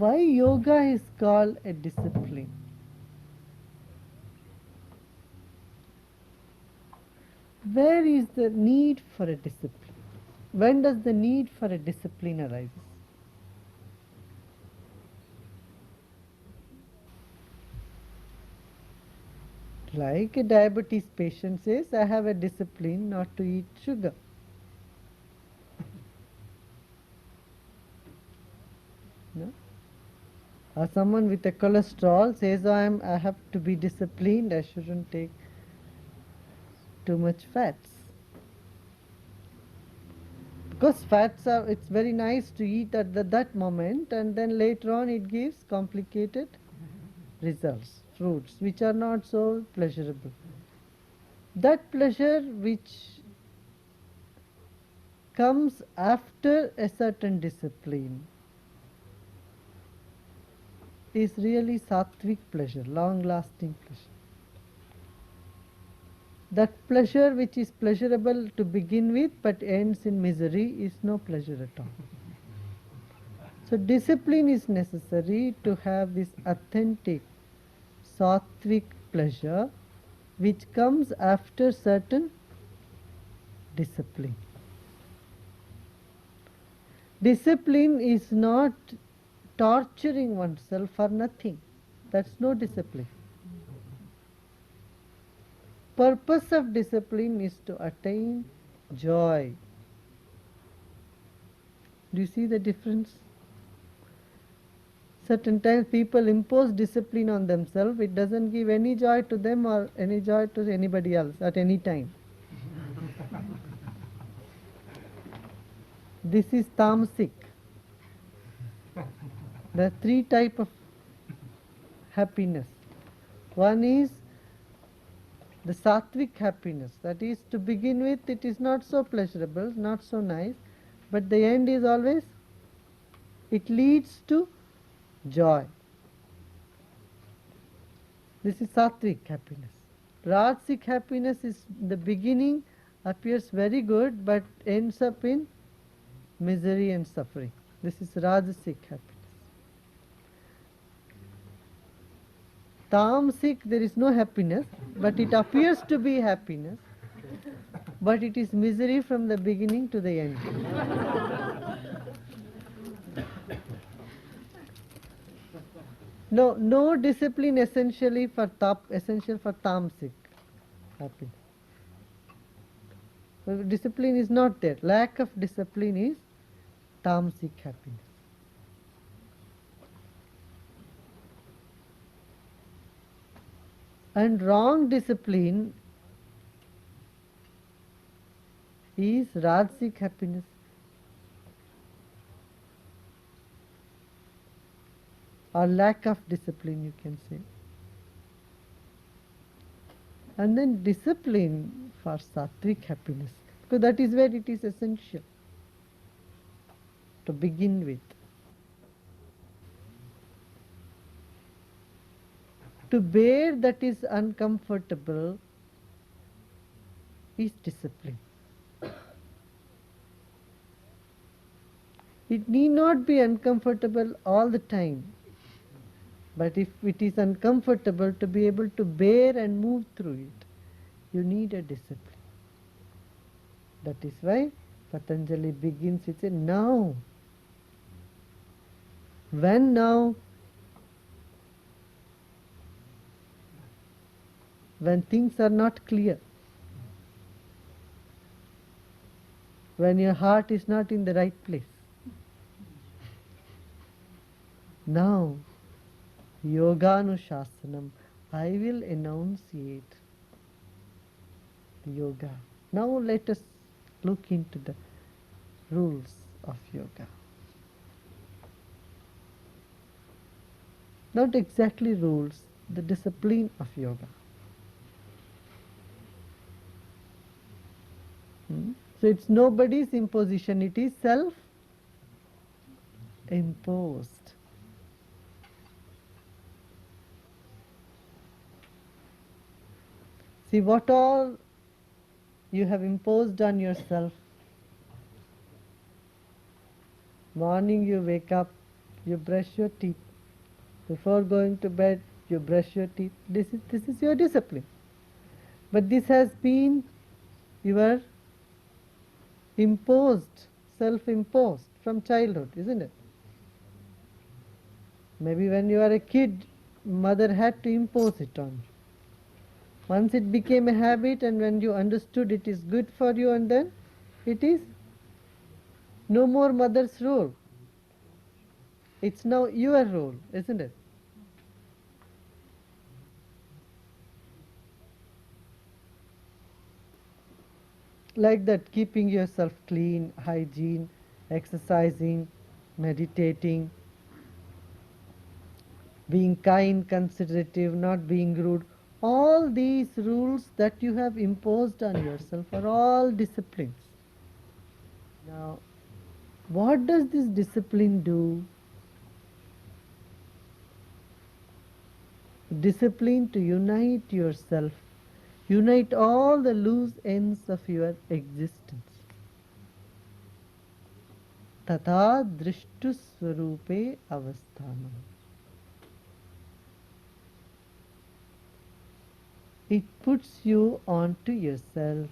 why yoga is called a discipline? Where is the need for a discipline? When does the need for a discipline arise? Like a diabetes patient says, I have a discipline not to eat sugar. No? Or someone with a cholesterol says, I have to be disciplined, I shouldn't take too much fats. Because fats are, it's very nice to eat at that moment, and then later on it gives complicated results, fruits, which are not so pleasurable. That pleasure which comes after a certain discipline is really sattvic pleasure, long-lasting pleasure. That pleasure which is pleasurable to begin with but ends in misery is no pleasure at all. So discipline is necessary to have this authentic sattvic pleasure which comes after certain discipline. Discipline is not torturing oneself for nothing. That's no discipline. Purpose of discipline is to attain joy. Do you see the difference? Certain times people impose discipline on themselves. It doesn't give any joy to them or any joy to anybody else at any time. This is tamasic. There are three types of happiness. One is the sattvic happiness. That is, to begin with, it is not so pleasurable, not so nice, but the end is always, it leads to joy. This is sattvic happiness. Rajasic happiness is, the beginning appears very good but ends up in misery and suffering. This is Rajasic happiness. Tamasic, there is no happiness, but it appears to be happiness, but it is misery from the beginning to the end. No discipline essential for tamasic happiness. So discipline is not there. Lack of discipline is tamasic happiness. And wrong discipline is Rajasic happiness. Or lack of discipline, you can say. And then discipline for sattvic happiness, because that is where it is essential to begin with. To bear that is uncomfortable is discipline. It need not be uncomfortable all the time, but if it is uncomfortable, to be able to bear and move through it, you need a discipline. That is why Patanjali begins with a now. When now? When things are not clear, when your heart is not in the right place. Now, yoganushāsanam, I will enunciate yoga. Now let us look into the rules of yoga. Not exactly rules, the discipline of yoga. So it's nobody's imposition, it is self-imposed. See what all you have imposed on yourself. Morning you wake up, you brush your teeth. Before going to bed, you brush your teeth. This is your discipline. But this has been your imposed, self-imposed from childhood, isn't it? Maybe when you are a kid, mother had to impose it on you. Once it became a habit, and when you understood it is good for you, and then it is no more mother's role. It's now your role, isn't it? Like that, keeping yourself clean, hygiene, exercising, meditating, being kind, considerative, not being rude. All these rules that you have imposed on yourself are all disciplines. Now, what does this discipline do? Discipline to unite yourself, unite all the loose ends of your existence. Tata drishtu swarupe avasthanam. It puts you onto yourself.